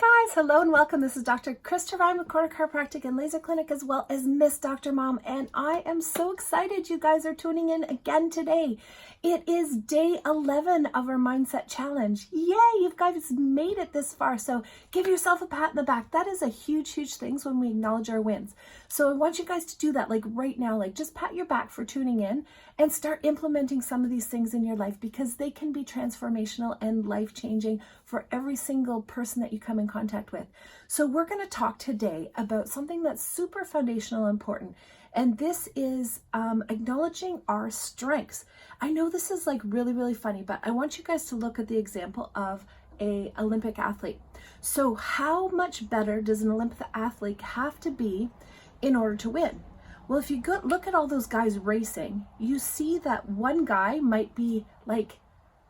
guys, hello and welcome. This is Dr. Krista Ryan with Corner Chiropractic and Laser Clinic, as well as Miss Dr. Mom, and I am so excited you guys are tuning in again today. It is day 11 of our Mindset Challenge. Yay, you guys made it this far, so give yourself a pat in the back. That is a huge thing when we acknowledge our wins. So I want you guys to do that like right now, like just pat your back for tuning in and start implementing some of these things in your life, because they can be transformational and life-changing for every single person that you come in contact with. So we're going to talk today about something that's super foundational and important, and this is acknowledging our strengths. I know this is like really funny, but I want you guys to look at the example of an Olympic athlete. So how much better does an Olympic athlete have to be in order to win? Well, if you go look at all those guys racing, you see that one guy might be like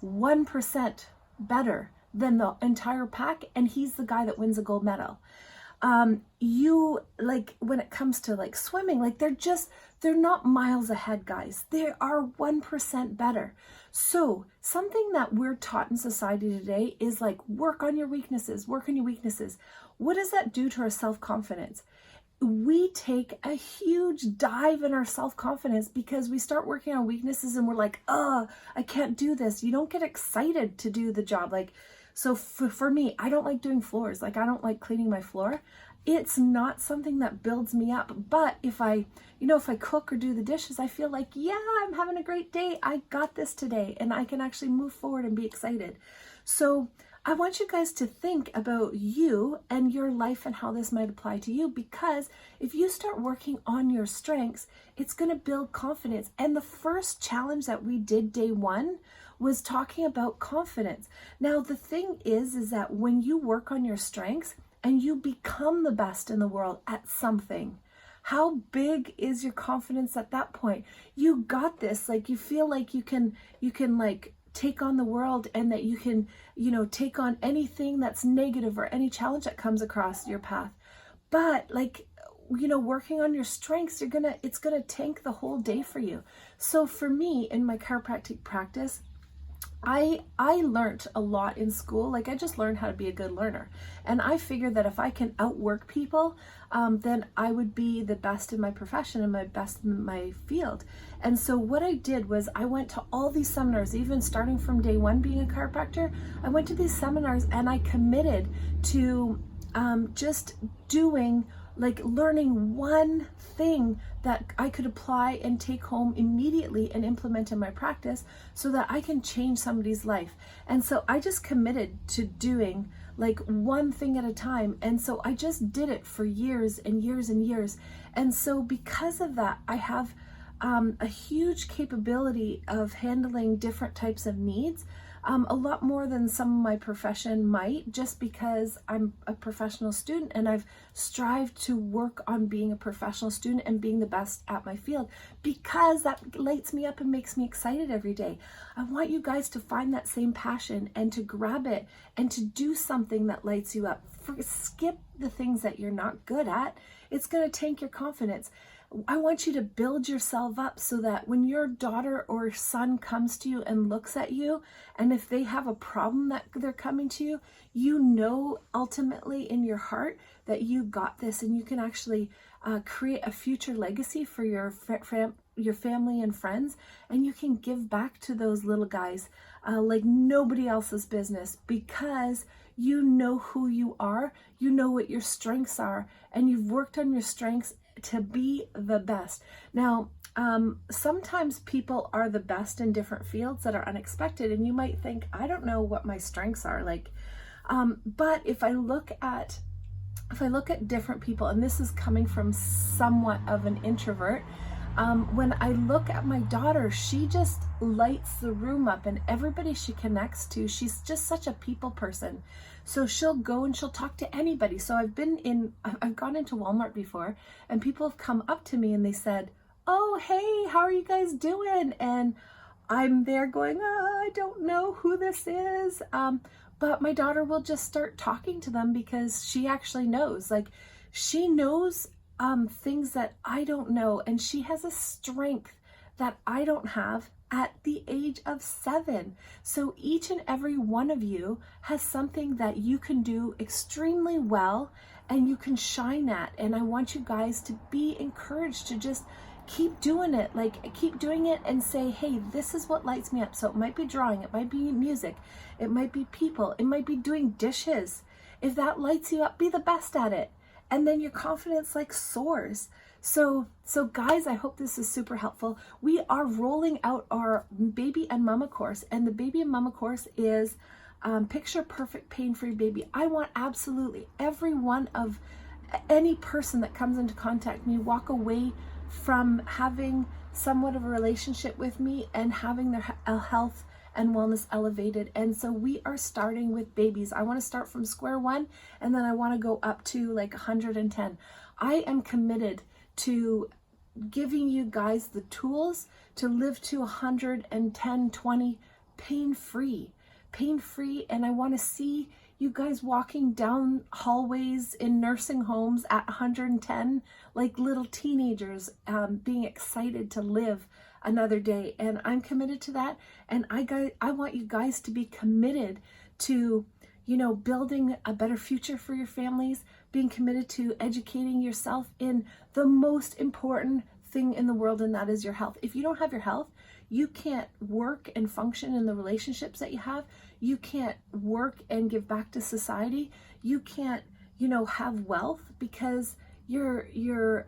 1% better than the entire pack, and he's the guy that wins a gold medal. You like when it comes to like swimming, like they're not miles ahead, guys. They are 1% better. So something that we're taught in society today is like work on your weaknesses. What does that do to our self-confidence? We take a huge dive in our self-confidence because we start working on weaknesses and we're like, oh, I can't do this. You don't get excited to do the job. Like, so for me, I don't like doing floors. Like, I don't like cleaning my floor. It's not something that builds me up. But if I cook or do the dishes, I feel like, yeah, I'm having a great day. I got this today, and I can actually move forward and be excited. So I want you guys to think about you and your life and how this might apply to you, because if you start working on your strengths, it's going to build confidence. And the first challenge that we did day one was talking about confidence. Now, the thing is that when you work on your strengths and you become the best in the world at something, how big is your confidence at that point? You got this. Like, you feel like you can like take on the world, and that you can, take on anything that's negative or any challenge that comes across your path. But like, working on your strengths, it's gonna tank the whole day for you. So for me, in my chiropractic practice, I learned a lot in school. Like, I just learned how to be a good learner. And I figured that if I can outwork people, then I would be the best in my profession and my best in my field. And so what I did was I went to all these seminars, even starting from day one being a chiropractor. I went to these seminars and I committed to just learning one thing that I could apply and take home immediately and implement in my practice so that I can change somebody's life. And so I just committed to doing like one thing at a time. And so I just did it for years and years and years. And so because of that, I have a huge capability of handling different types of needs. A lot more than some of my profession might, just because I'm a professional student and I've strived to work on being a professional student and being the best at my field, because that lights me up and makes me excited every day. I want you guys to find that same passion and to grab it and to do something that lights you up. Skip the things that you're not good at. It's going to tank your confidence. I want you to build yourself up so that when your daughter or son comes to you and looks at you, and if they have a problem that they're coming to you, ultimately in your heart that you got this, and you can actually create a future legacy for your family and friends, and you can give back to those little guys like nobody else's business, because you know who you are, you know what your strengths are, and you've worked on your strengths to be the best. Now, sometimes people are the best in different fields that are unexpected, and you might think, I don't know what my strengths are like. But if I look at different people, and this is coming from somewhat of an introvert, when I look at my daughter, she just lights the room up, and everybody she connects to, she's just such a people person. So she'll go and she'll talk to anybody. So I've gone into Walmart before, and people have come up to me and they said, oh, hey, how are you guys doing? And I'm there going, oh, I don't know who this is. But my daughter will just start talking to them because she actually knows. Like, she knows things that I don't know, and she has a strength that I don't have, at the age of 7. So each and every one of you has something that you can do extremely well and you can shine at. And I want you guys to be encouraged to just keep doing it. Like, keep doing it and say, hey, this is what lights me up. So it might be drawing, it might be music, it might be people, it might be doing dishes. If that lights you up, be the best at it. And then your confidence like soars. So guys, I hope this is super helpful. We are rolling out our baby and mama course, and the baby and mama course is picture perfect pain-free baby. I want absolutely every one of any person that comes into contact with me walk away from having somewhat of a relationship with me and having their health and wellness elevated. And so we are starting with babies. I want to start from square one, and then I want to go up to like 110. I am committed to giving you guys the tools to live to 110, 20 pain-free. And I want to see you guys walking down hallways in nursing homes at 110 like little teenagers, being excited to live another day. And I'm committed to that. And I want you guys to be committed to, you know, building a better future for your families, being committed to educating yourself in the most important thing in the world, and that is your health. If you don't have your health, you can't work and function in the relationships that you have. You can't work and give back to society. You can't, you know, have wealth because you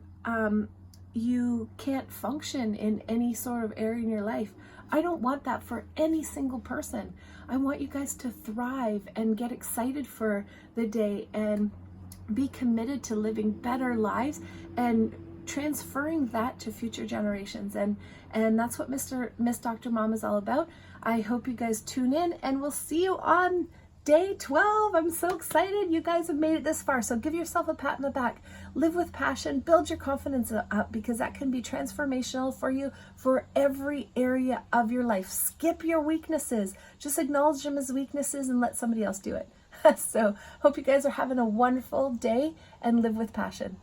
can't function in any sort of area in your life. I don't want that for any single person. I want you guys to thrive and get excited for the day and be committed to living better lives and transferring that to future generations. And that's what Miss Dr. Mom is all about. I hope you guys tune in, and we'll see you on day 12. I'm so excited you guys have made it this far. So give yourself a pat in the back. Live with passion, build your confidence up, because that can be transformational for you for every area of your life. Skip your weaknesses. Just acknowledge them as weaknesses and let somebody else do it. So hope you guys are having a wonderful day and live with passion.